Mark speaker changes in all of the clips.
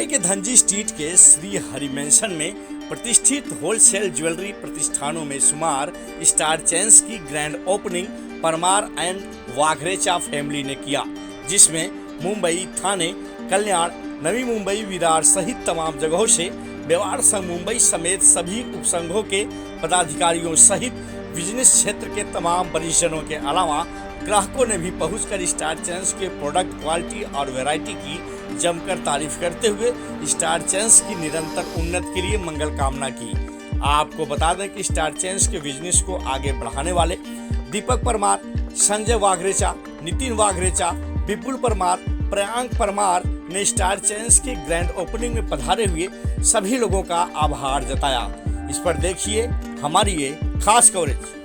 Speaker 1: मुंबई के धनजी स्ट्रीट के श्री हरि मैंशन में प्रतिष्ठित होलसेल ज्वेलरी प्रतिष्ठानों में शुमार स्टार चेन्स की grand opening Parmar and Vaghrecha family ने किया, जिसमें मुंबई, ठाणे, कल्याण, नवी मुंबई, विरार सहित तमाम जगहों से व्यापार संघ मुंबई समेत सभी उपसंघों के पदाधिकारियों सहित बिजनेस क्षेत्र के तमाम वरिष्ठजनों के अलावा ग्राहकों ने भी पहुंचकर स्टार चेन्स के प्रोडक्ट क्वालिटी और वैरायटी की जमकर तारीफ करते हुए स्टार चेन्स की निरंतर उन्नति के लिए मंगल कामना की। आपको बता दें कि स्टार चेन्स के बिजनेस को आगे बढ़ाने वाले दीपक परमार, संजय वाघरेचा, नितिन वाघरेचा, विपुल परमार, प्रियांक परमार ने स्टार चेन्स के ग्रैंड ओपनिंग में पधारे हुए सभी लोगों का आभार जताया। इस पर देखिए हमारी ये खास कवरेज।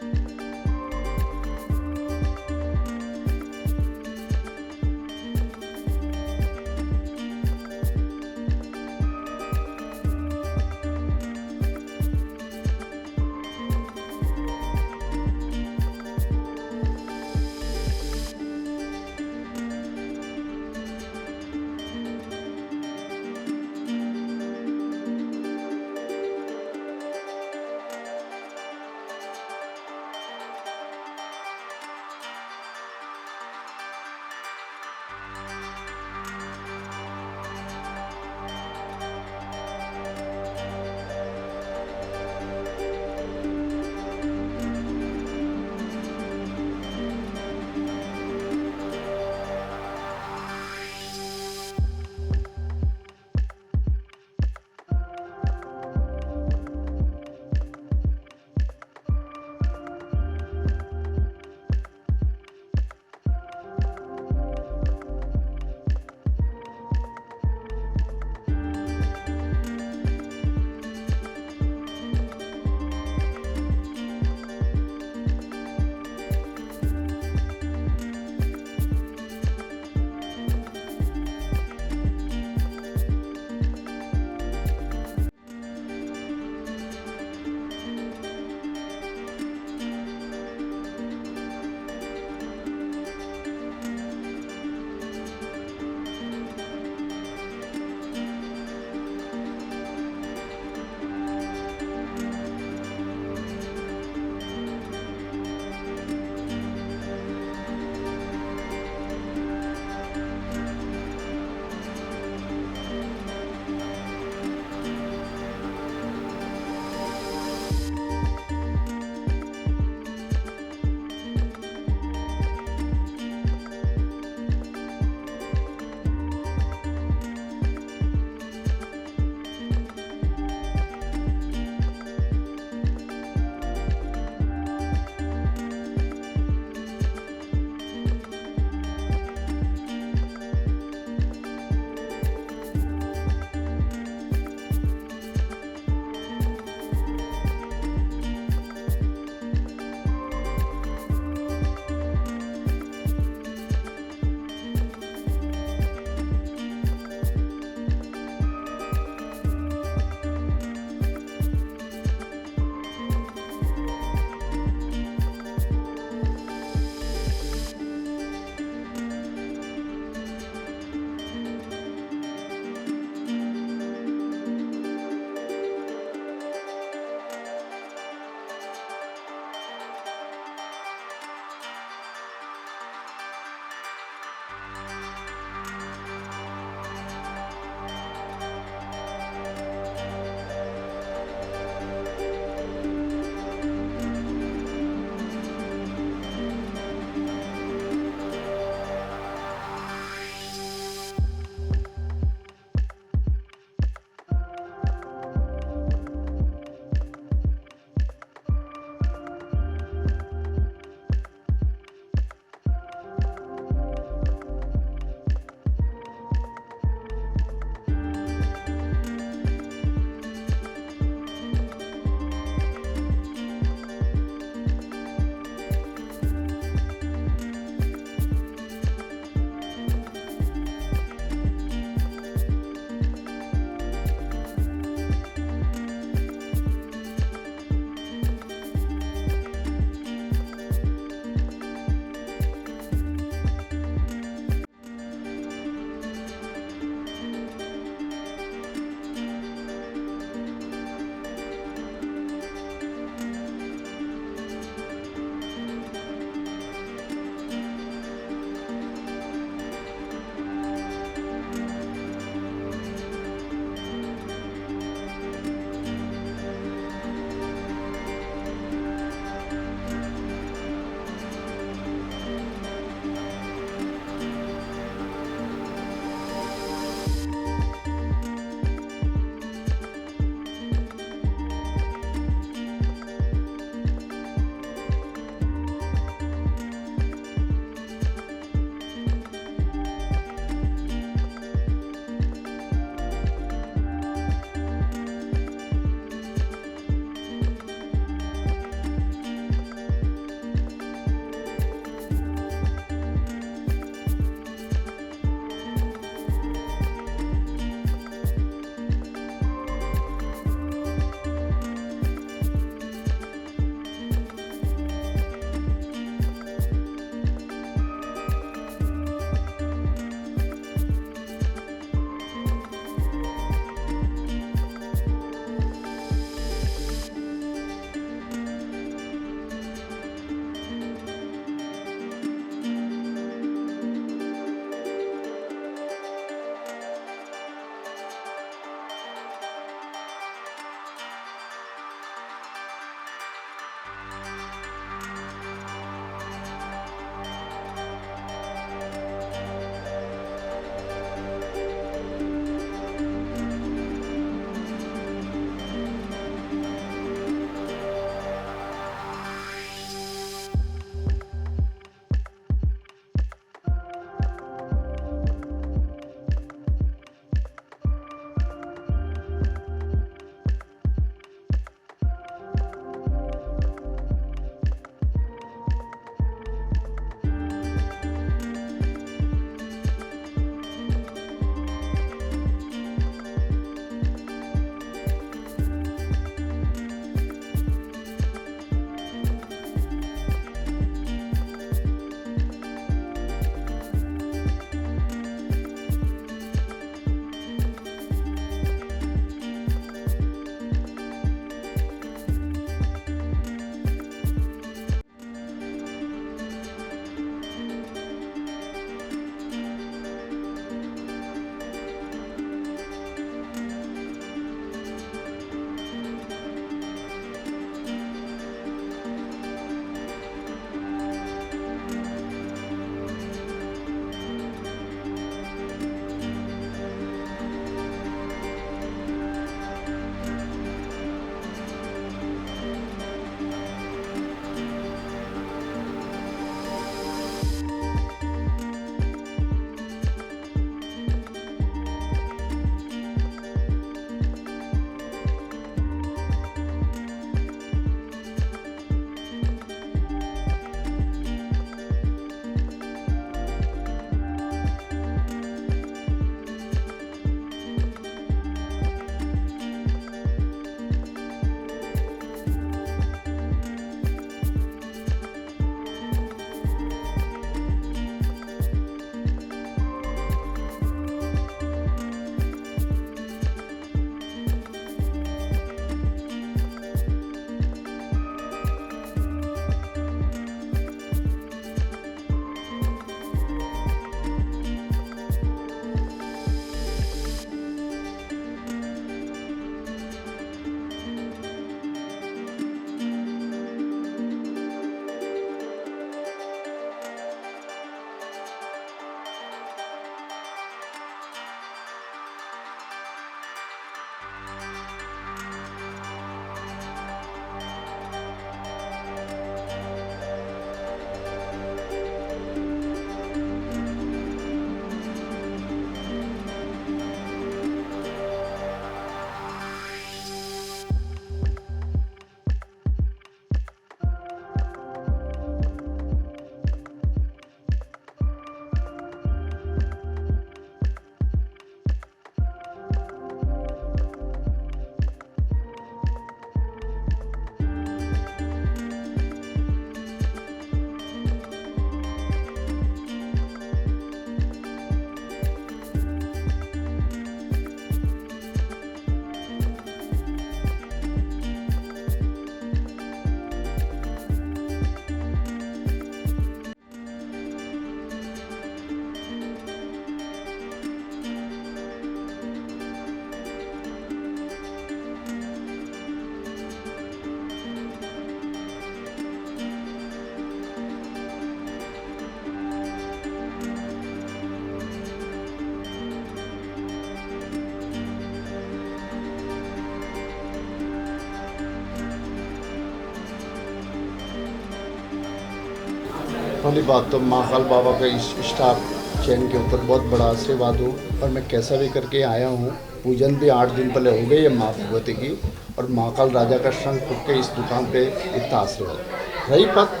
Speaker 2: पहली बात तो महाकाल बाबा का इस स्टार चैन के ऊपर बहुत बड़ा आशीर्वाद हो, और मैं कैसा भी करके आया हूँ। पूजन भी 8 दिन पहले हो गई है माँ भगवती की, और महाकाल राजा का शंख फूंक के इस दुकान पे इतना आशीर्वाद। रही बात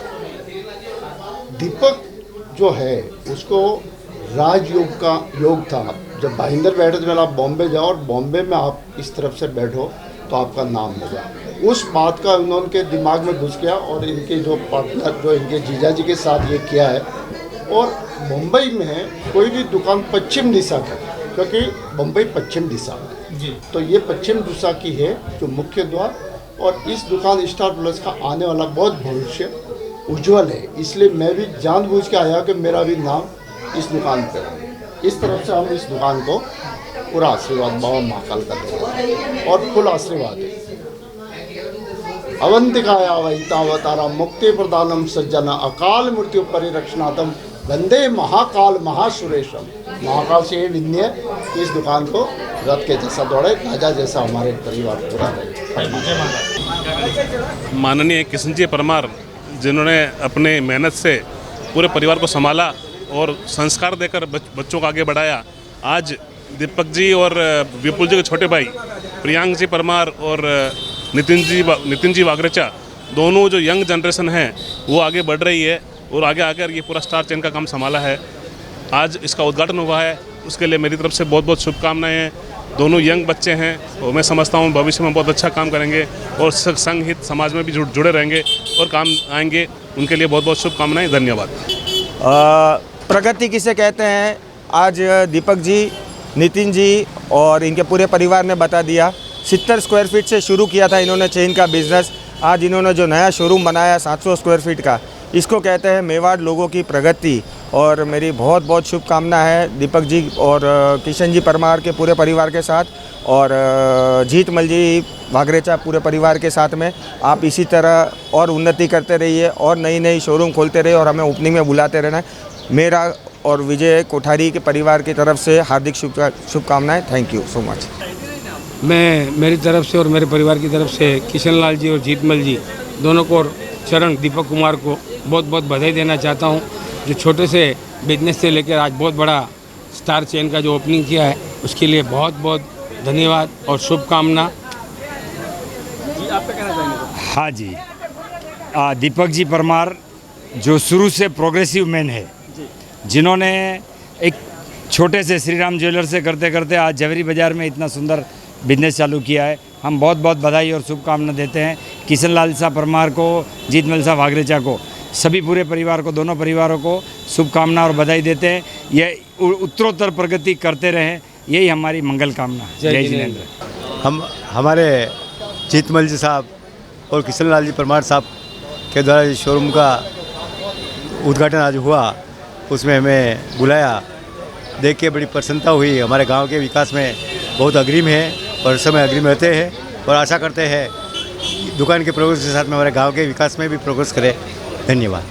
Speaker 2: दीपक जो है उसको राजयोग का योग था। जब भाईंदर बैठे तो आप बॉम्बे जाओ और बॉम्बे में आप इस तरफ से बैठो तो आपका नाम होगा। उस बात का उन्होंने दिमाग में घुस गया, और इनके जो पार्टनर जो इनके जीजा जी के साथ ये किया है। और मुंबई में कोई भी दुकान पश्चिम दिशा का, क्योंकि मुंबई पश्चिम दिशा है जी, तो ये पश्चिम दिशा की है जो मुख्य द्वार। और इस दुकान स्टार प्लस का आने वाला बहुत भविष्य उज्जवल है, इसलिए मैं भी जानबूझ के आया कि मेरा भी नाम इस दुकान पर है। इस तरफ से हम इस दुकान को पूरा आशीर्वाद बाबा महाकाल का देंगे, और फुल आशीर्वाद है। अवंतिकाया वैतावतारा मुक्ति प्रदानम सज्जन अकाल मृत्यु परिरक्षणातम वंदे महाकाल महासुरेशम। महाकाल से ये विन्य इस दुकान को रथ के जैसा दौड़े, राजा जैसा हमारे परिवार पूरा रहे।
Speaker 3: माननीय किशन जी परमार, जिन्होंने अपने मेहनत से पूरे परिवार को संभाला और संस्कार देकर बच्चों को आगे बढ़ाया। आज दीपक जी और विपुल जी के छोटे भाई प्रियांक जी परमार और नितिन जी वागरेचा, दोनों जो यंग जनरेशन है वो आगे बढ़ रही है और आगे आकर ये पूरा स्टार चैन का काम संभाला है। आज इसका उद्घाटन हुआ है, उसके लिए मेरी तरफ से बहुत बहुत शुभकामनाएं हैं। दोनों यंग बच्चे हैं और मैं समझता हूँ भविष्य में बहुत अच्छा काम करेंगे और संघ हित समाज में भी जुड़े रहेंगे और काम आएंगे। उनके लिए बहुत बहुत शुभकामनाएं। धन्यवाद।
Speaker 4: प्रगति किसे कहते हैं, आज दीपक जी, नितिन जी और इनके पूरे परिवार ने बता दिया। 70 स्क्वायर फीट से शुरू किया था इन्होंने चेन का बिज़नेस। आज इन्होंने जो नया शोरूम बनाया 700 स्क्वायर फीट का, इसको कहते हैं मेवाड़ लोगों की प्रगति। और मेरी बहुत बहुत शुभकामना है दीपक जी और किशन जी परमार के पूरे परिवार के साथ, और जीतमल जी वागरेचा पूरे परिवार के साथ में। आप इसी तरह और उन्नति करते रहिए और नई नई शोरूम खोलते रहिए और हमें ओपनिंग में बुलाते रहना। मेरा और विजय कोठारी के परिवार की तरफ से हार्दिक शुभकामनाएं। Thank you so much.
Speaker 5: मैं मेरी तरफ से और मेरे परिवार की तरफ से किशन लाल जी और जीतमल जी दोनों को और चरण दीपक कुमार को बहुत बहुत बधाई देना चाहता हूं, जो छोटे से बिजनेस से लेकर आज बहुत बड़ा स्टार चेन का जो ओपनिंग किया है उसके लिए बहुत बहुत धन्यवाद और शुभकामना।
Speaker 6: जी, आप क्या कहना चाहेंगे?
Speaker 7: हाँ जी, दीपक जी परमार जो शुरू से प्रोग्रेसिव मैन है, जिन्होंने एक छोटे से श्री राम ज्वेलर से करते करते आज जवेरी बाज़ार में इतना सुंदर बिजनेस चालू किया है। हम बहुत बहुत बधाई और शुभकामना देते हैं किशन लाल साहब परमार को, जीतमल साहब वागरेचा को, सभी पूरे परिवार को, दोनों परिवारों को शुभकामना और बधाई देते हैं। ये उत्तरोत्तर प्रगति करते रहें, यही हमारी मंगल कामना। जय जिनेंद्र।
Speaker 8: हम हमारे जीतमल जी साहब और किशन लाल जी परमार साहब के द्वारा शोरूम का उद्घाटन आज हुआ, उसमें हमें बुलाया, देख के बड़ी प्रसन्नता हुई। हमारे गांव के विकास में बहुत अग्रिम है और समय अग्रिम रहते हैं, और आशा करते हैं दुकान के प्रोग्रेस के साथ में हमारे गांव के विकास में भी प्रोग्रेस करें। धन्यवाद।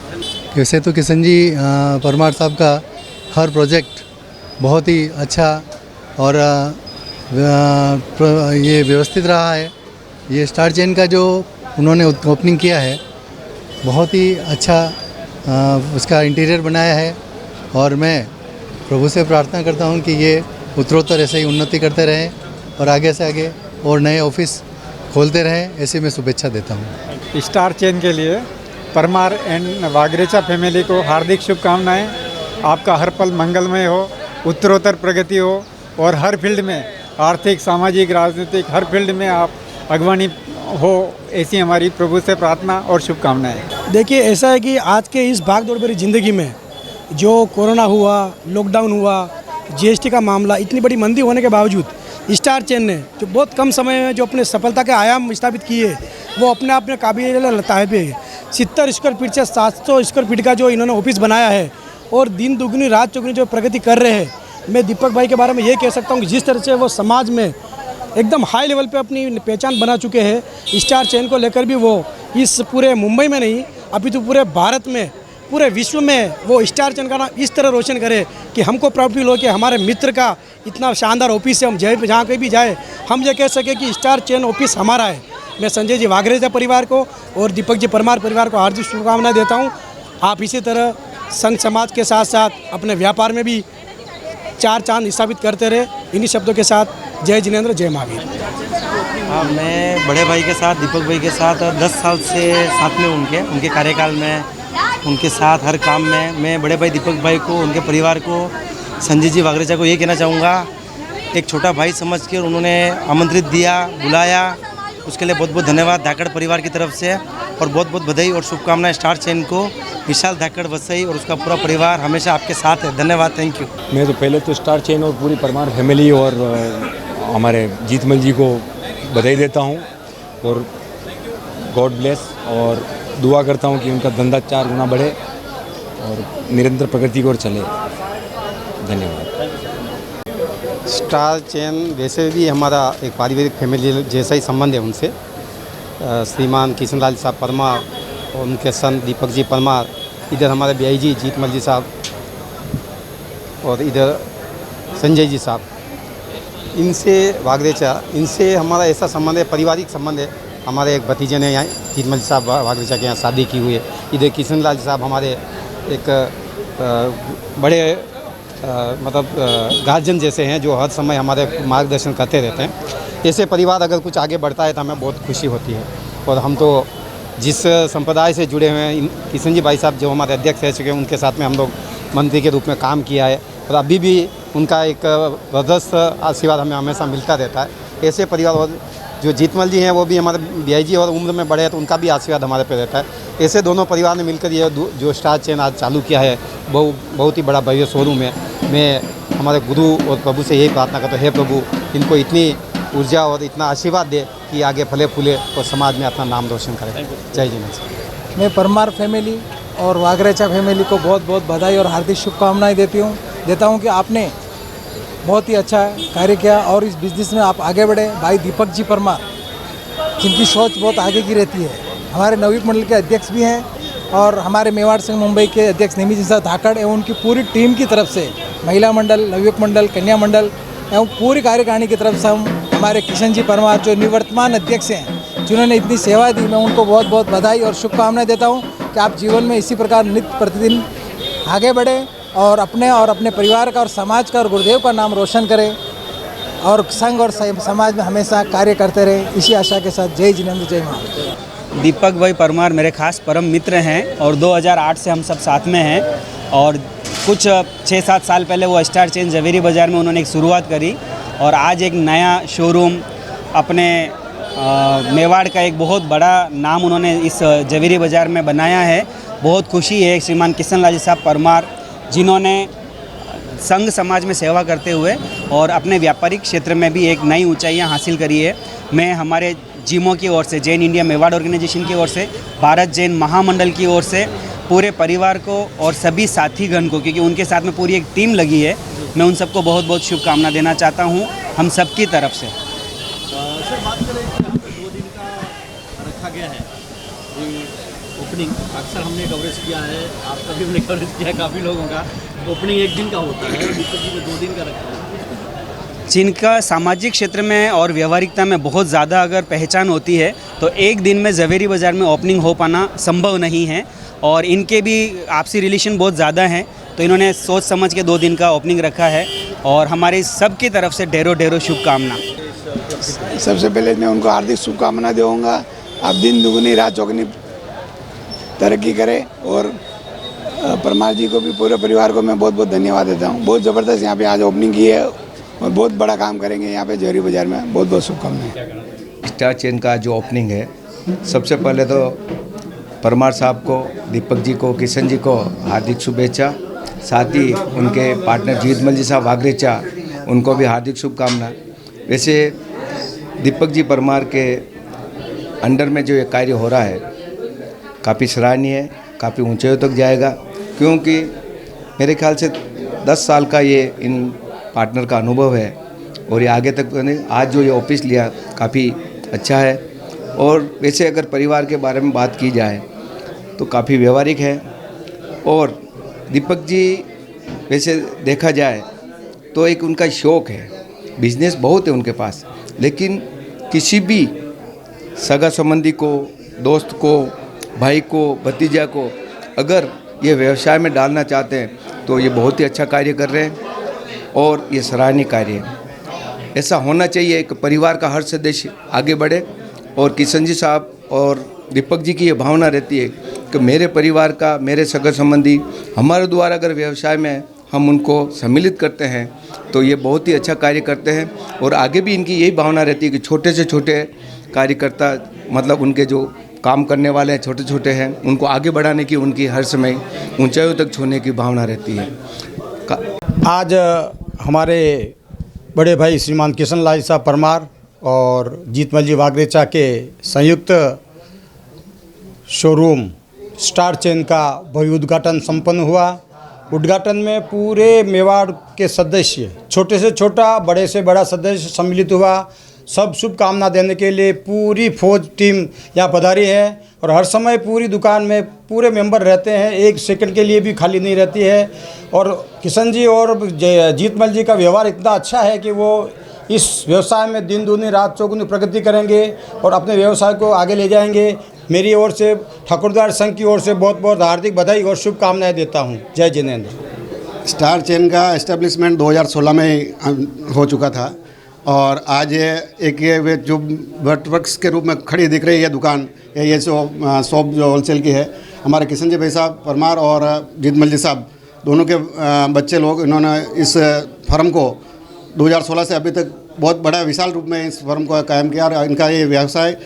Speaker 9: वैसे तो किशन जी परमार साहब का हर प्रोजेक्ट बहुत ही अच्छा और ये व्यवस्थित रहा है। ये स्टार चेन का जो उन्होंने ओपनिंग किया है बहुत ही अच्छा उसका इंटीरियर बनाया है, और मैं प्रभु से प्रार्थना करता हूं कि ये उत्तरोत्तर ऐसे ही उन्नति करते रहें और आगे से आगे और नए ऑफिस खोलते रहें, ऐसी मैं शुभेच्छा देता हूं।
Speaker 10: स्टार चेन के लिए परमार एंड वागरेचा फैमिली को हार्दिक शुभकामनाएं। आपका हर पल मंगलमय हो, उत्तरोत्तर प्रगति हो और हर फील्ड में, आर्थिक, सामाजिक, राजनीतिक, हर फील्ड में आप अग्रणी हो, ऐसी हमारी प्रभु से प्रार्थना और शुभकामनाएं।
Speaker 11: देखिए, ऐसा है कि आज के इस भागदौड़ भरी ज़िंदगी में जो कोरोना हुआ, लॉकडाउन हुआ, जीएसटी का मामला, इतनी बड़ी मंदी होने के बावजूद स्टार चेन ने जो बहुत कम समय में जो अपने सफलता के आयाम स्थापित किए, वो अपने आप में काबिल लताइफ है। 70 स्क्वायर फीट से 700 स्क्वायर फीट का जो इन्होंने ऑफिस बनाया है और दिन दुगनी रात चौगुनी जो प्रगति कर रहे हैं, मैं दीपक भाई के बारे में ये कह सकता हूँ कि जिस तरह से वो समाज में एकदम हाई लेवल पे अपनी पहचान बना चुके हैं, स्टार चेन को लेकर भी वो इस पूरे मुंबई में नहीं, अभी तो पूरे भारत में, पूरे विश्व में वो स्टार चेन का नाम इस तरह रोशन करे कि हमको प्राउड फील हो कि हमारे मित्र का इतना शानदार ऑफिस है। हम जहाँ कहीं भी जाए हम ये कह सके कि स्टार चेन ऑफिस हमारा है। मैं संजय जी वागरेचा परिवार को और दीपक जी परमार परिवार को हार्दिक शुभकामनाएं देता हूँ। आप इसी तरह संघ समाज के साथ साथ अपने व्यापार में भी चार चांद स्थापित करते रहे। इन्हीं शब्दों के साथ जय जिनेंद्र, जय महावीर।
Speaker 12: मैं बड़े भाई के साथ, दीपक भाई के साथ 10 साल से साथ में उनके कार्यकाल में उनके साथ हर काम में मैं बड़े भाई दीपक भाई को, उनके परिवार को, संजय जी वागरेचा को ये कहना चाहूँगा, एक छोटा भाई समझ कर उन्होंने आमंत्रित दिया, बुलाया, उसके लिए बहुत बहुत धन्यवाद धाकड़ परिवार की तरफ से, और बहुत बहुत बधाई और शुभकामनाएं स्टार चैन को। विशाल धाकड़ वसई और उसका पूरा परिवार हमेशा आपके साथ है। धन्यवाद, थैंक यू।
Speaker 7: मैं तो पहले तो स्टार चैन और पूरी परमार फैमिली और हमारे जीतमल जी को बधाई देता हूँ और गॉड ब्लेस, और दुआ करता हूँ कि उनका धंधा 4 गुना बढ़े और निरंतर प्रगति की ओर चले। धन्यवाद।
Speaker 12: स्टार चैन वैसे भी हमारा एक पारिवारिक फैमिली जैसा ही संबंध है उनसे। श्रीमान किशनलाल साहब परमार और उनके सन दीपक जी परमार, इधर हमारे BI जी जीतमल जी साहब और इधर संजय जी साहब, इनसे वागरेचा, इनसे हमारा ऐसा संबंध है, पारिवारिक संबंध है। हमारे एक भतीजे ने यहाँ जीतमल जी साहब वागरेचा के यहाँ शादी की हुई है। इधर किशनलाल साहब हमारे एक बड़े मतलब गार्जियन जैसे हैं जो हर समय हमारे मार्गदर्शन करते रहते हैं। ऐसे परिवार अगर कुछ आगे बढ़ता है तो हमें बहुत खुशी होती है। और हम तो जिस संप्रदाय से जुड़े हुए हैं, किशन जी भाई साहब जो हमारे अध्यक्ष रह चुके हैं, उनके साथ में हम लोग मंत्री के रूप में काम किया है और अभी भी उनका एक जबरदस्त आशीर्वाद हमें हमेशा मिलता रहता है। ऐसे परिवार, और जो जीतमल जी हैं वो भी हमारे BI जी और उम्र में बड़े हैं तो उनका भी आशीर्वाद हमारे पे रहता है। ऐसे दोनों परिवार ने मिलकर ये जो स्टार चैन आज चालू किया है बहुत ही बड़ा भव्य शोरूम है। मैं हमारे गुरु और प्रभु से यही प्रार्थना करता हूँ, हे प्रभु इनको इतनी ऊर्जा और इतना आशीर्वाद दे कि आगे फले फूले और समाज में अपना नाम रोशन करें। जय जिनेंद्र।
Speaker 9: मैं परमार फैमिली और वागरेचा फैमिली को बहुत बहुत बधाई और हार्दिक शुभकामनाएं देता हूं कि आपने बहुत ही अच्छा कार्य किया और इस बिज़नेस में आप आगे बढ़े। भाई दीपक जी परमार, जिनकी सोच बहुत आगे की रहती है, हमारे नवयुग मंडल के अध्यक्ष भी हैं और हमारे मेवाड़ संघ मुंबई के अध्यक्ष निमित सिंह धाकड़ एवं उनकी पूरी टीम की तरफ से, महिला मंडल, नवयुग मंडल, कन्या मंडल एवं पूरी कार्यकारिणी की तरफ से हम हमारे किशन जी परमार जो निवर्तमान अध्यक्ष हैं, जिन्होंने इतनी सेवा दी, मैं उनको बहुत बहुत बधाई और शुभकामनाएं देता हूं कि आप जीवन में इसी प्रकार नित्य प्रतिदिन आगे बढ़े और अपने परिवार का और समाज का और गुरुदेव का नाम रोशन करें और संघ और समाज में हमेशा कार्य करते रहे। इसी आशा के साथ जय जिनेंद्र, जय महावीर।
Speaker 12: दीपक भाई परमार मेरे खास परम मित्र हैं और 2008 से हम सब साथ में हैं और कुछ 6-7 साल पहले वो स्टार चेन जवेरी बाज़ार में उन्होंने एक शुरुआत करी और आज एक नया शोरूम अपने मेवाड़ का एक बहुत बड़ा नाम उन्होंने इस जवेरी बाज़ार में बनाया है। बहुत खुशी है श्रीमान किशनलाल जी साहब परमार, जिन्होंने संघ समाज में सेवा करते हुए और अपने व्यापारिक क्षेत्र में भी एक नई ऊंचाइयां हासिल करी है। मैं हमारे जिमों की ओर से, जैन इंडिया मेवाड़ ऑर्गेनाइजेशन की ओर से, भारत जैन महामंडल की ओर से पूरे परिवार को और सभी साथीगण को, क्योंकि उनके साथ में पूरी एक टीम लगी है, मैं उन सबको बहुत बहुत शुभकामना देना चाहता हूं हम सबकी तरफ से।
Speaker 6: सर बात करें 2 दिन का रखा गया है ओपनिंग, अक्सर हमने कवरेज किया है, आपका भी हमने कवरेज किया है, काफ़ी लोगों का ओपनिंग 1 दिन का होता है, दीपक जी ने 2 दिन का रखा है।
Speaker 12: जिनका सामाजिक क्षेत्र में और व्यवहारिकता में बहुत ज़्यादा अगर पहचान होती है तो एक दिन में जवेरी बाज़ार में ओपनिंग हो पाना संभव नहीं है और इनके भी आपसी रिलेशन बहुत ज़्यादा हैं, तो इन्होंने सोच समझ के 2 दिन का ओपनिंग रखा है और हमारी सबकी तरफ से ढेरों शुभकामना।
Speaker 13: सबसे पहले मैं उनको हार्दिक शुभकामना दूँगा, आप दिन दुगनी रात चौगनी तरक्की करें और परमार जी को भी पूरे परिवार को मैं बहुत बहुत धन्यवाद देता हूँ। बहुत ज़बरदस्त यहाँ पे आज ओपनिंग की है और बहुत बड़ा काम करेंगे यहाँ पे जवेरी बाज़ार में। बहुत बहुत शुभकामनाएं।
Speaker 8: स्टार चेन का जो ओपनिंग है, सबसे पहले तो परमार साहब को, दीपक जी को, किशन जी को हार्दिक शुभेच्छा, साथ ही उनके पार्टनर जीतमल जी साहब वागरेचा, उनको भी हार्दिक शुभकामना। वैसे दीपक जी परमार के अंडर में जो ये कार्य हो रहा है काफ़ी सराहनीय है, काफ़ी ऊंचाइयों तक जाएगा, क्योंकि मेरे ख्याल से 10 साल का ये इन पार्टनर का अनुभव है और ये आगे तक आज जो ये ऑफिस लिया काफ़ी अच्छा है। और वैसे अगर परिवार के बारे में बात की जाए तो काफ़ी व्यवहारिक है और दीपक जी वैसे देखा जाए तो एक उनका शौक़ है, बिजनेस बहुत है उनके पास, लेकिन किसी भी सगा संबंधी को, दोस्त को, भाई को, भतीजा को अगर
Speaker 14: ये व्यवसाय में डालना चाहते हैं तो ये बहुत ही अच्छा कार्य कर रहे हैं और ये सराहनीय कार्य है। ऐसा होना चाहिए, एक परिवार का हर सदस्य आगे बढ़े। और किशन जी साहब और दीपक जी की ये भावना रहती है कि मेरे परिवार का, मेरे सगे संबंधी हमारे द्वारा अगर व्यवसाय में हम उनको सम्मिलित करते हैं तो ये बहुत ही अच्छा कार्य करते हैं। और आगे भी इनकी यही भावना रहती है कि छोटे से छोटे कार्यकर्ता, मतलब उनके जो काम करने वाले हैं छोटे छोटे हैं, उनको आगे बढ़ाने की उनकी हर समय ऊंचाइयों तक छूने की भावना रहती है।
Speaker 4: आज हमारे बड़े भाई श्रीमान किशन लाल साहब परमार और जीतमल जी वागरेचा के संयुक्त शोरूम स्टार चेन का भव्य उद्घाटन संपन्न हुआ। उद्घाटन में पूरे मेवाड़ के सदस्य, छोटे से छोटा बड़े से बड़ा सदस्य सम्मिलित हुआ। सब शुभकामना देने के लिए पूरी फौज टीम यहाँ पधारी है और हर समय पूरी दुकान में पूरे मेंबर रहते हैं, एक सेकंड के लिए भी खाली नहीं रहती है। और किशन जी और जीतमल जी का व्यवहार इतना अच्छा है कि वो इस व्यवसाय में दिन दूनी रात चौगुनी प्रगति करेंगे और अपने व्यवसाय को आगे ले जाएंगे। मेरी ओर से ठाकुरद्वार संघ की ओर से बहुत बहुत हार्दिक बधाई और शुभकामनाएं देता हूं। जय जिनेंद्र।
Speaker 2: स्टार चेन का एस्टेब्लिशमेंट 2016 में हो चुका था और आज एक ये जो वर्क्स के रूप में खड़ी दिख रही है दुकान, ये शॉप जो होलसेल की है, हमारे किशन जी भाई साहब परमार और जीतमल जी साहब दोनों के बच्चे लोग, इन्होंने इस फर्म को 2016 से अभी तक बहुत बड़ा विशाल रूप में इस फर्म को कायम किया और इनका ये व्यवसाय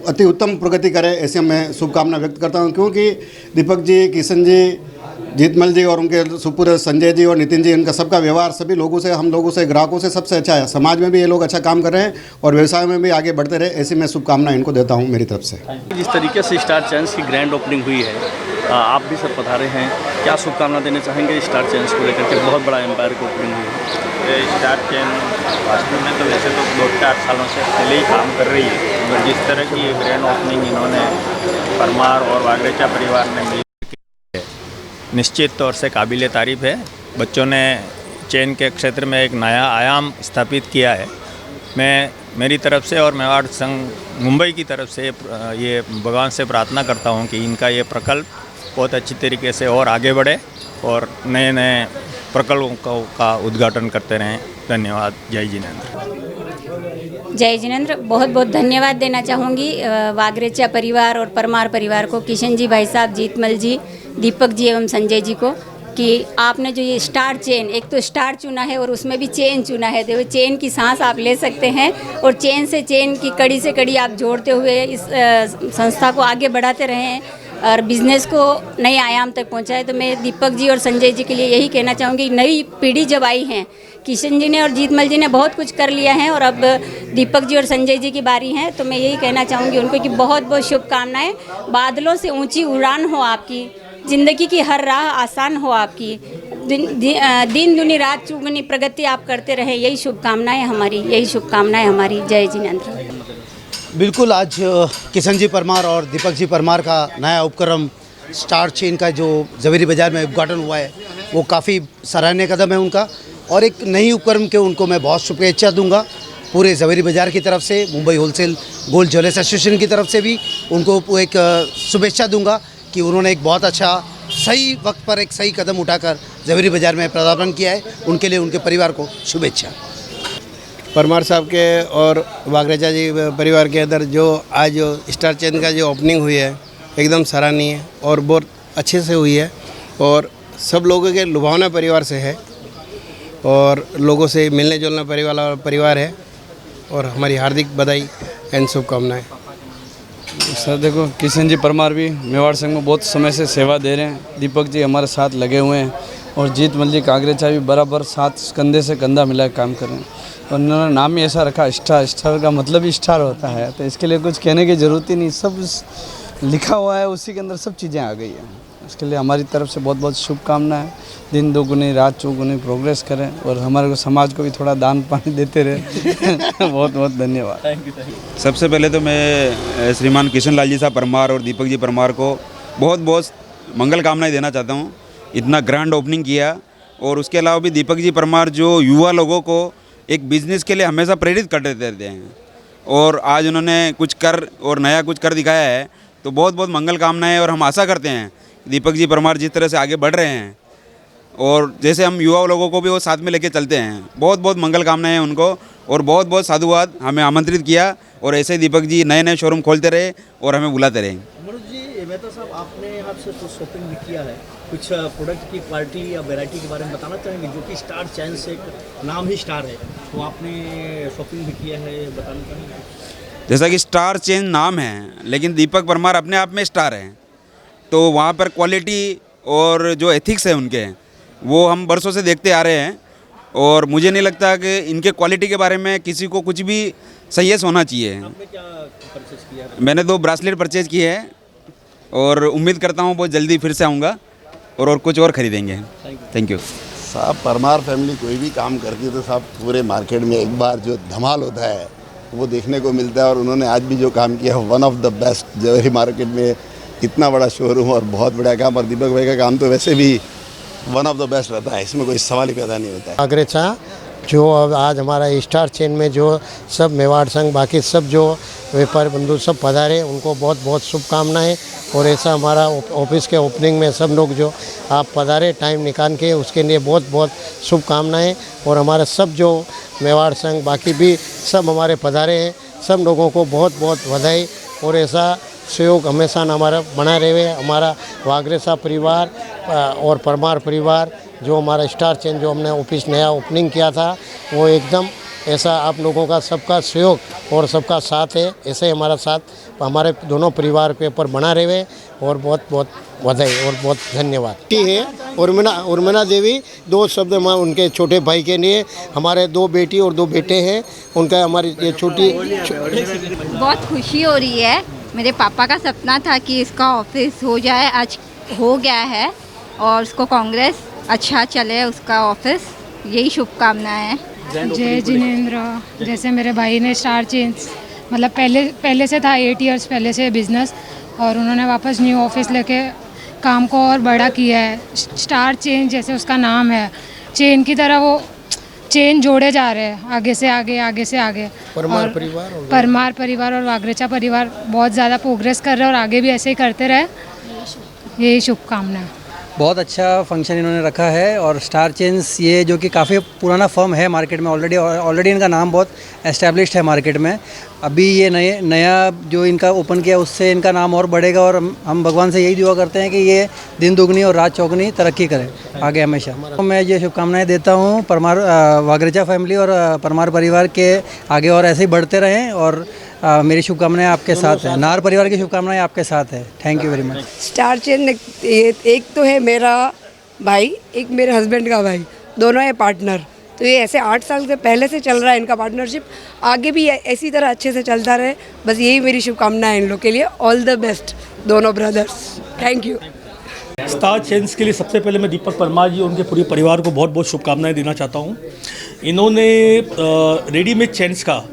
Speaker 2: अति उत्तम प्रगति करे, ऐसे मैं शुभकामना व्यक्त करता हूँ। क्योंकि दीपक जी, किशन जी, जीतमल जी और उनके सुपुत्र संजय जी और नितिन जी, इनका सबका व्यवहार सभी लोगों से, हम लोगों से, ग्राहकों से सबसे अच्छा है। समाज में भी ये लोग अच्छा काम कर रहे हैं और व्यवसाय में भी आगे बढ़ते रहे, ऐसी मैं शुभकामना इनको देता हूँ मेरी तरफ से।
Speaker 6: जिस तरीके से स्टार चेन्स की ग्रैंड ओपनिंग हुई है, आप भी सब पधारे हैं, क्या शुभकामना देना चाहेंगे स्टार चेन्स को लेकर के? बहुत बड़ा एम्पायर की ओपनिंग हुई है।
Speaker 15: स्टार चेन वास्तव में तो वैसे तो 2-4 सालों से पहले ही काम कर रही है, मगर जिस तरह की ग्रैंड ओपनिंग इन्होंने परमार और वागरेचा परिवार ने मिल निश्चित तौर से काबिल तारीफ़ है। बच्चों ने चेन के क्षेत्र में एक नया आयाम स्थापित किया है। मैं मेरी तरफ से और मेवाड़ संघ मुंबई की तरफ से ये भगवान से प्रार्थना करता हूँ कि इनका ये प्रकल्प बहुत अच्छी तरीके से और आगे बढ़े और नए नए प्रकल्पों का उद्घाटन करते रहें। धन्यवाद। जय जिनेंद्र।
Speaker 16: जय जिनेंद्र। बहुत बहुत धन्यवाद देना चाहूँगी वागरेचा परिवार और परमार परिवार को, किशन जी भाई साहब, जीतमल जी, दीपक जी एवं संजय जी को, कि आपने जो ये स्टार चेन, एक तो स्टार चुना है और उसमें भी चेन चुना है। देखो चेन की सांस आप ले सकते हैं और चेन से चेन की कड़ी से कड़ी आप जोड़ते हुए इस संस्था को आगे बढ़ाते रहें और बिज़नेस को नए आयाम तक पहुंचाए। तो मैं दीपक जी और संजय जी के लिए यही कहना चाहूँगी, नई पीढ़ी जब आई है, किशन जी ने और जीतमल जी ने बहुत कुछ कर लिया है और अब दीपक जी और संजय जी की बारी है, तो मैं यही कहना चाहूँगी उनको कि बहुत बहुत शुभकामनाएं। बादलों से ऊंची उड़ान हो आपकी, ज़िंदगी की हर राह आसान हो आपकी, दिन दुनी रात चौगुनी प्रगति आप करते रहें, यही शुभकामनाएं हमारी। जय जिनेंद्र।
Speaker 17: बिल्कुल, आज किशन जी परमार और दीपक जी परमार का नया उपक्रम स्टार चेन का जो जवेरी बाज़ार में उद्घाटन हुआ है, वो काफ़ी सराहनीय कदम है उनका और एक नई उपक्रम के उनको मैं बहुत शुभेच्छा दूंगा। पूरे जवेरी बाज़ार की तरफ से, Mumbai wholesale gold jewellers association की तरफ से भी उनको एक शुभेच्छा दूंगा कि उन्होंने एक बहुत अच्छा सही वक्त पर एक सही कदम उठाकर जवेरी बाज़ार में पदार्पण किया है। उनके लिए, उनके परिवार को शुभेच्छा।
Speaker 18: परमार साहब के और वागरेचा जी परिवार के अंदर जो आज स्टार चेन का जो ओपनिंग हुई है, एकदम सराहनीय है और बहुत अच्छे से हुई है और सब लोगों के लुभावना परिवार से है और लोगों से मिलने जुलना परिवार है और हमारी हार्दिक बधाई एंड शुभकामनाएं।
Speaker 19: सर देखो, किशन जी परमार भी मेवाड़ संघ में बहुत समय से सेवा दे रहे हैं, दीपक जी हमारे साथ लगे हुए हैं और जीतमल जी वागरेचा भी बराबर साथ कंधे से कंधा मिला काम कर रहे हैं और उन्होंने नाम ही ऐसा रखा स्टार का मतलब ही स्टार होता है, तो इसके लिए कुछ कहने की ज़रूरत ही नहीं, सब लिखा हुआ है, उसी के अंदर सब चीज़ें आ गई हैं। इसके लिए हमारी तरफ से बहुत बहुत शुभकामनाएं। दिन दोगुनी रात चौगुनी प्रोग्रेस करें और हमारे समाज को भी थोड़ा दान पानी देते रहे। बहुत बहुत धन्यवाद।
Speaker 6: Thank you.
Speaker 20: सबसे पहले तो मैं श्रीमान किशन लाल जी साहब परमार और दीपक जी परमार को बहुत बहुत मंगल कामनाएं देना चाहता हूँ। इतना ग्रैंड ओपनिंग किया और उसके अलावा भी दीपक जी परमार जो युवा लोगों को एक बिज़नेस के लिए हमेशा प्रेरित करते रहते हैं और आज उन्होंने कुछ कर और नया कुछ कर दिखाया है, तो बहुत बहुत मंगल कामनाएं और हम आशा करते हैं दीपक जी परमार जिस तरह से आगे बढ़ रहे हैं और जैसे हम युवा लोगों को भी वो साथ में लेके चलते हैं, बहुत बहुत मंगल कामनाएं हैं उनको और बहुत बहुत साधुवाद। हमें आमंत्रित किया और ऐसे ही दीपक जी नए नए शोरूम खोलते रहे और हमें बुलाते रहे।
Speaker 6: मनोज जी, मेहता साहब, आपने यहाँ से कुछ शॉपिंग भी किया है, कुछ प्रोडक्ट की क्वालिटी या वैरायटी के बारे में बताना चाहेंगे? जो कि स्टार चैन से एक नाम ही स्टार है, तो आपने शॉपिंग भी किया है, बताना चाहेंगे?
Speaker 20: जैसा कि स्टार चेन नाम है, लेकिन दीपक परमार अपने आप में स्टार हैं, तो वहाँ पर क्वालिटी और जो एथिक्स है उनके, वो हम बरसों से देखते आ रहे हैं और मुझे नहीं लगता कि इनके क्वालिटी के बारे में किसी को कुछ भी सही होना चाहिए।
Speaker 6: आपने क्या परचेज किया है?
Speaker 20: मैंने 2 ब्रासलेट परचेज किए हैं और उम्मीद करता हूँ बहुत जल्दी फिर से आऊँगा और कुछ और ख़रीदेंगे। थैंक यू
Speaker 21: साहब। परमार फैमिली कोई भी काम करती है तो साहब पूरे मार्केट में एक बार जो धमाल होता है वो देखने को मिलता है और उन्होंने आज भी जो काम किया one of the best. Zaveri market में इतना बड़ा शोरूम और बहुत बड़ा काम, और दीपक भाई का काम तो वैसे भी वन ऑफ द बेस्ट रहता है, इसमें कोई सवाल ही पैदा नहीं होता है।
Speaker 22: वागरेचा जो अब आज हमारा स्टार चेन में जो सब मेवाड़ संघ बाकी सब जो व्यापारी बंधु सब पधारे, उनको बहुत बहुत शुभकामनाएं। और ऐसा हमारा ऑफिस के ओपनिंग में सब लोग जो आप पधारे टाइम निकाल के, उसके लिए बहुत बहुत शुभकामनाएं। और हमारे सब जो मेवाड़ संघ बाकी भी सब हमारे पधारे हैं, सब लोगों को बहुत बहुत बधाई। और ऐसा सहयोग हमेशा हमारा बना रहे। हमारा वागरेचा परिवार और परमार परिवार जो हमारा स्टार चेन जो हमने ऑफिस नया ओपनिंग किया था, वो एकदम ऐसा आप लोगों का सबका सहयोग और सबका साथ है, ऐसे ही हमारा साथ हमारे दोनों परिवार के ऊपर बना रहे। और बहुत बहुत बधाई और बहुत धन्यवाद है। उर्मिला देवी 2 शब्द मैं उनके छोटे भाई के लिए, हमारे 2 बेटी और 2 बेटे हैं, उनका हमारी ये छोटी
Speaker 23: बहुत खुशी हो रही है। मेरे पापा का सपना था कि इसका ऑफिस हो जाए, आज हो गया है और उसको कांग्रेस अच्छा चले उसका ऑफिस, यही शुभकामनाएं हैं।
Speaker 24: जय जिनेंद्र। जैसे मेरे भाई ने स्टार चेंज मतलब पहले से था 8 इयर्स पहले से बिज़नेस, और उन्होंने वापस न्यू ऑफिस लेके काम को और बड़ा किया है। स्टार चेन जैसे उसका नाम है, चेन की तरह वो चेन जोड़े जा रहे हैं, आगे से आगे आगे से आगे।
Speaker 22: परमार
Speaker 24: परिवार और वागरेचा परिवार बहुत ज़्यादा प्रोग्रेस कर रहे हैं और आगे भी ऐसे ही करते रहे, यही शुभकामना है।
Speaker 25: बहुत अच्छा फंक्शन इन्होंने रखा है। और स्टार चेन्स ये जो कि काफ़ी पुराना फर्म है मार्केट में, ऑलरेडी इनका नाम बहुत एस्टेब्लिश्ड है मार्केट में। अभी ये नया जो इनका ओपन किया उससे इनका नाम और बढ़ेगा और हम भगवान से यही दुआ करते हैं कि ये दिन दुगनी और रात चौगनी तरक्की करें आगे हमेशा। तो मैं ये शुभकामनाएं देता हूँ परमार वागरेचा फैमिली और परमार परिवार के आगे और ऐसे ही बढ़ते रहें। और मेरी शुभकामनाएं आपके साथ है, नार परिवार की शुभकामनाएं आपके साथ है। Thank you very much.
Speaker 26: Star chain एक तो है मेरा भाई, एक मेरे हस्बैंड का भाई, दोनों है पार्टनर। तो ये ऐसे 8 साल से पहले से चल रहा है इनका पार्टनरशिप, आगे भी ऐसी तरह अच्छे से चलता रहे, बस यही मेरी शुभकामनाएं इन लोग के लिए। ऑल द बेस्ट दोनों brothers, thank you.
Speaker 27: Star chains के लिए सबसे पहले मैं दीपक परमार जी और उनके पूरे परिवार को बहुत बहुत शुभकामनाएं देना चाहता हूं। इन्होंने रेडीमेड चेन्स का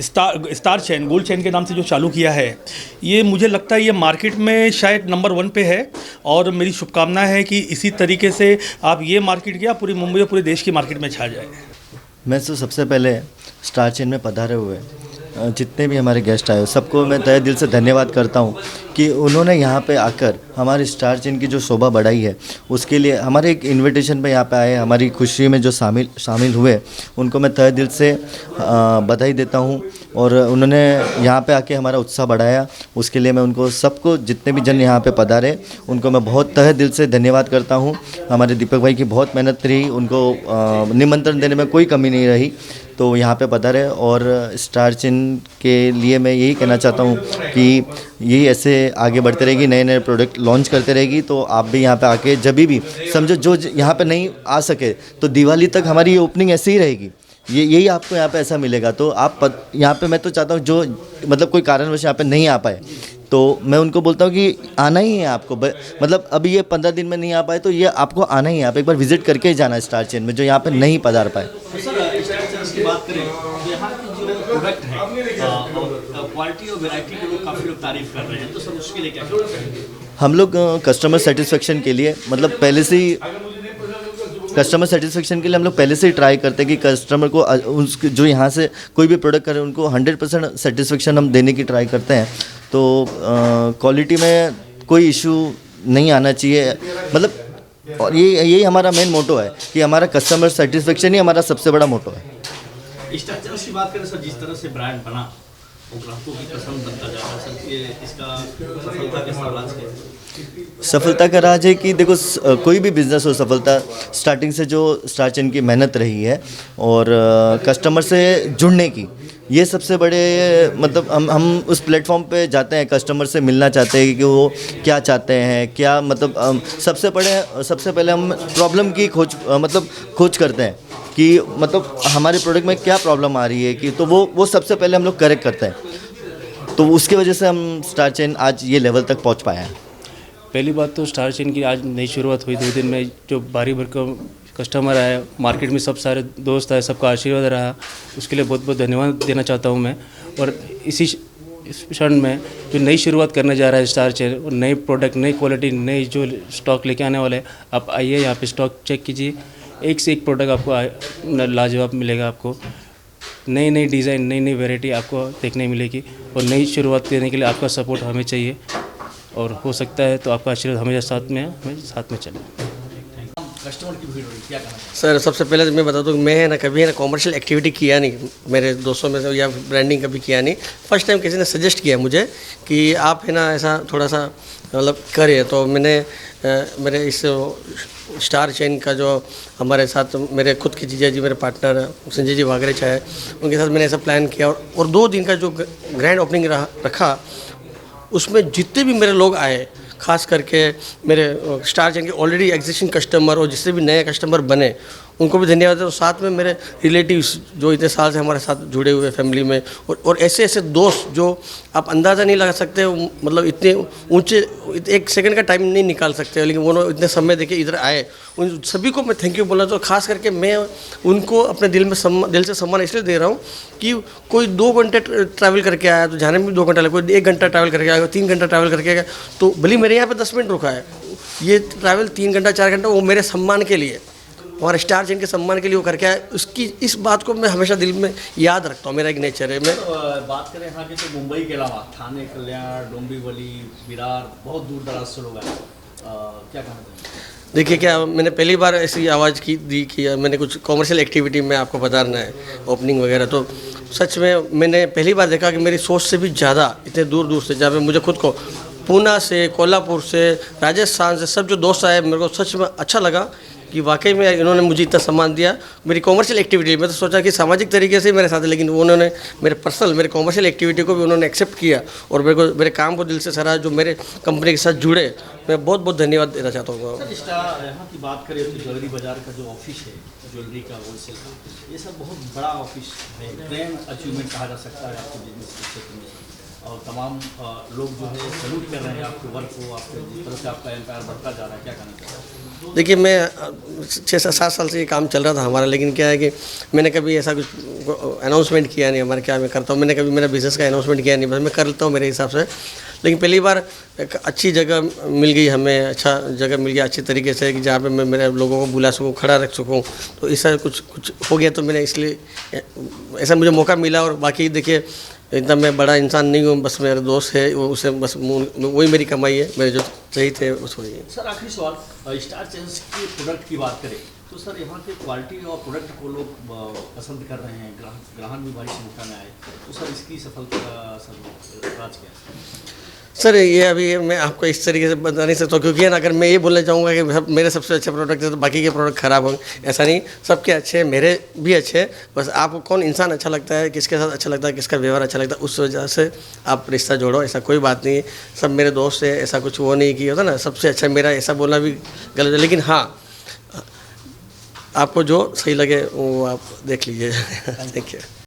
Speaker 27: स्टार चेन, गोल्ड चेन के नाम से जो चालू किया है, ये मुझे लगता है ये मार्केट में शायद नंबर 1 पे है। और मेरी शुभकामना है कि इसी तरीके से आप ये मार्केट किया पूरी मुंबई और पूरे देश की मार्केट में छा जाए।
Speaker 28: मैं तो सबसे पहले स्टार चेन में पधारे हुए जितने भी हमारे गेस्ट आए सबको मैं तहे दिल से धन्यवाद करता हूं कि उन्होंने यहाँ पे आकर हमारी स्टार चेन की जो शोभा बढ़ाई है, उसके लिए हमारे एक इनविटेशन पे यहाँ पे आए, हमारी खुशी में जो शामिल हुए, उनको मैं तहे दिल से बधाई देता हूं। और उन्होंने यहाँ पे आके हमारा उत्साह बढ़ाया, उसके लिए मैं उनको सबको जितने भी जन यहाँ पे पधारे उनको मैं बहुत तहे दिल से धन्यवाद करता हूँ। हमारे दीपक भाई की बहुत मेहनत रही, उनको निमंत्रण देने में कोई कमी नहीं रही, तो यहाँ पे पधारे। और स्टार चेन के लिए मैं यही कहना चाहता हूँ कि यही ऐसे आगे बढ़ते रहेगी, नए नए प्रोडक्ट लॉन्च करते रहेगी। तो आप भी यहाँ पे आके जब भी समझो जो यहाँ पे नहीं आ सके तो दिवाली तक हमारी ये ओपनिंग ऐसे ही रहेगी, यही आपको यहाँ पे ऐसा मिलेगा। तो आप यहाँ पे मैं तो चाहता हूँ जो मतलब कोई कारणवश यहाँ पे नहीं आ पाए तो मैं उनको बोलता हूँ कि आना ही है आपको, मतलब अभी ये 15 दिन में नहीं आ पाए तो ये आपको आना ही है, आप एक बार विजिट करके ही जाना है स्टार चेन में जो यहाँ पे नहीं पधार पाए।
Speaker 6: की बात करें तो यहाँ की जो प्रोडक्ट है क्वालिटी और वैरायटी के लोग काफ़ी लोग तारीफ कर रहे हैं, तो सर उसके लिए क्या करते हैं?
Speaker 28: हम लोग कस्टमर सेटिस्फेक्शन के लिए मतलब पहले से ही कस्टमर सेटिस्फेक्शन के लिए हम लोग पहले से ही ट्राई करते हैं कि कस्टमर को उसके जो यहाँ से कोई भी प्रोडक्ट करे उनको 100% सेटिस्फेक्शन हम देने की ट्राई करते हैं। तो क्वालिटी में कोई इशू नहीं आना चाहिए, मतलब और यही हमारा मेन मोटो है कि हमारा कस्टमर सेटिस्फेक्शन ही हमारा सबसे बड़ा मोटो है।
Speaker 6: स्ट्रक्चर की बात करें सर, जिस तरह से ब्रांड बना वो ग्राहकों की पसंद बनता जा रहा है सर, ये इसका सफलता के राज क्या है?
Speaker 28: सफलता का राज है कि देखो कोई भी बिज़नेस हो, सफलता स्टार्टिंग से जो स्टार चेन की मेहनत रही है और कस्टमर से जुड़ने की, ये सबसे बड़े मतलब हम उस प्लेटफॉर्म पे जाते हैं, कस्टमर से मिलना चाहते हैं कि वो क्या चाहते हैं, क्या मतलब सबसे पहले हम प्रॉब्लम की खोज करते हैं कि मतलब हमारे प्रोडक्ट में क्या प्रॉब्लम आ रही है कि तो वो सबसे पहले हम लोग करेक्ट करते हैं। तो उसकी वजह से हम स्टार चेन आज ये लेवल तक पहुंच पाए हैं।
Speaker 1: पहली बात तो स्टार चेन की आज नई शुरुआत हुई, 2 दिन में जो भारी भरकम कस्टमर आए, मार्केट में सब सारे दोस्त आए, सबका आशीर्वाद रहा, उसके लिए बहुत बहुत धन्यवाद देना चाहता हूँ मैं। और इस क्षण में जो नई शुरुआत करने जा रहा है स्टार चेन, और नए प्रोडक्ट, नई क्वालिटी, नई जो स्टॉक लेके आने वाले हैं, आप आइए यहाँ पे स्टॉक चेक कीजिए, एक से एक प्रोडक्ट आपको लाजवाब मिलेगा। आपको नई नई डिज़ाइन, नई नई वैरायटी आपको देखने मिलेगी। और नई शुरुआत करने के लिए आपका सपोर्ट हमें चाहिए, और हो सकता है तो आपका आशीर्वाद हमेशा साथ में चले।
Speaker 6: कस्टमर की भीड़ हो रही है, क्या कहना है?
Speaker 3: सर सबसे पहले तो मैं बता दूँ, मैं कभी कॉमर्शियल एक्टिविटी किया नहीं, मेरे दोस्तों में से, या ब्रांडिंग कभी किया नहीं। फर्स्ट टाइम किसी ने सजेस्ट किया मुझे कि आप ऐसा थोड़ा सा मतलब करें, तो मैंने मेरे इस स्टार चेन का जो हमारे साथ मेरे खुद के जीजा जी, मेरे पार्टनर संजय जी वागरेचा है, उनके साथ मैंने ऐसा प्लान किया। और 2 दिन का जो ग्रैंड ओपनिंग रखा, उसमें जितने भी मेरे लोग आए, खास करके मेरे स्टार चेन के ऑलरेडी एग्जिस्टिंग कस्टमर और जिससे भी नए कस्टमर बने, उनको भी धन्यवाद है। और साथ में मेरे रिलेटिव्स जो इतने साल से हमारे साथ जुड़े हुए फैमिली में, और ऐसे ऐसे दोस्त जो आप अंदाज़ा नहीं लगा सकते, मतलब इतने ऊंचे, 1 सेकंड का टाइम नहीं निकाल सकते, लेकिन वो इतने समय देके इधर आए, उन सभी को मैं थैंक यू बोलना चाहूँ। खास करके मैं उनको अपने दिल से सम्मान इसलिए दे रहा हूँ कि कोई 2 घंटे ट्रैवल करके आया तो जाने में भी 2 घंटा लगा, कोई 1 घंटा ट्रैवल करके आया, 3 घंटा ट्रैवल करके आया, तो भले मेरे यहाँ पे 10 मिनट रुका है, ये ट्रैवल 3 घंटा 4 घंटा वो मेरे सम्मान के लिए, हमारे स्टार चेन के सम्मान के लिए वो करके आए। उसकी इस बात को मैं हमेशा दिल में याद रखता हूँ, मेरा एक नेचर है। मैं
Speaker 6: बात करें यहाँ की तो मुंबई के अलावा थाने, कल्याण, डोंबिवली, विरार, बहुत दूर दराज से लोग आए, क्या कहना चाहिए?
Speaker 3: देखिए, क्या मैंने पहली बार ऐसी आवाज़ दी कि मैंने कुछ कॉमर्शियल एक्टिविटी में आपको बताना है, ओपनिंग वगैरह, तो सच में मैंने पहली बार देखा कि मेरी सोच से भी ज़्यादा इतने दूर दूर से, जहाँ पे मुझे खुद को पूना से, कोल्हापुर से, राजस्थान से सब जो दोस्त आए, मेरे को सच में अच्छा लगा कि वाकई में इन्होंने मुझे इतना सम्मान दिया। मेरी कॉमर्शियल एक्टिविटी, मैं तो सोचा कि सामाजिक तरीके से मेरे साथ है, लेकिन उन्होंने मेरे कॉमर्शियल एक्टिविटी को भी उन्होंने एक्सेप्ट किया, और मेरे काम को दिल से सराहा। जो मेरे कंपनी के साथ जुड़े, मैं बहुत बहुत धन्यवाद देना चाहता हूँ।
Speaker 6: सर यहाँ की बात करें तो ज्वेलरी बाजार का जो ऑफिस है, ज्वेलरी का होलसेल का, ये सब बहुत बड़ा ऑफिस है, ग्रैंड अचीवमेंट कहा जा सकता है आपके बिजनेस के क्षेत्र में, और तमाम लोग जो है सैल्यूट कर रहे हैं आपके वर्क को, आपके जिस तरह से आपका एम्पायर बढ़ता जा रहा है, क्या कहना चाहिए?
Speaker 3: देखिए, मैं 6-7 साल से ये काम चल रहा था हमारा, लेकिन क्या है कि मैंने कभी ऐसा कुछ अनाउंसमेंट किया नहीं। हमारे क्या मैं करता हूँ, मैंने कभी मेरा बिज़नेस का अनाउंसमेंट किया नहीं, बस मैं कर लेता हूँ मेरे हिसाब से। लेकिन पहली बार एक अच्छी जगह मिल गई हमें, अच्छा जगह मिल गया अच्छी तरीके से, कि जहाँ पे मैं मेरे लोगों को बुला सकूँ, खड़ा रख सकूँ, तो ऐसा कुछ हो गया। तो मैंने इसलिए ऐसा मुझे मौका मिला। और बाकी देखिए, इतना मैं बड़ा इंसान नहीं हूँ, बस मेरे दोस्त है वो, उसे बस वही मेरी कमाई है, मेरे जो सही थे उसको।
Speaker 6: सर आखिरी सवाल, स्टार चेन के प्रोडक्ट की बात करें तो सर यहाँ के क्वालिटी और प्रोडक्ट को लोग पसंद कर रहे हैं, ग्राहक भी बड़ी संख्या में आए, तो सर इसकी सफलता का सर राज क्या है?
Speaker 3: सर ये अभी मैं आपको इस तरीके से बता नहीं सकता, क्योंकि ना अगर मैं ये बोलना चाहूँगा कि मेरे सबसे अच्छे प्रोडक्ट है तो बाकी के प्रोडक्ट ख़राब होंगे, ऐसा नहीं, सबके अच्छे, मेरे भी अच्छे। बस आपको कौन इंसान अच्छा लगता है, किसके साथ अच्छा लगता है, किसका व्यवहार अच्छा लगता है, उस वजह से आप रिश्ता जोड़ो, ऐसा कोई बात नहीं है। सब मेरे दोस्त है, ऐसा कुछ वो नहीं कि होता ना सबसे अच्छा मेरा, ऐसा बोलना भी गलत है। लेकिन हाँ, आपको जो सही लगे वो आप देख लीजिए। Thank you.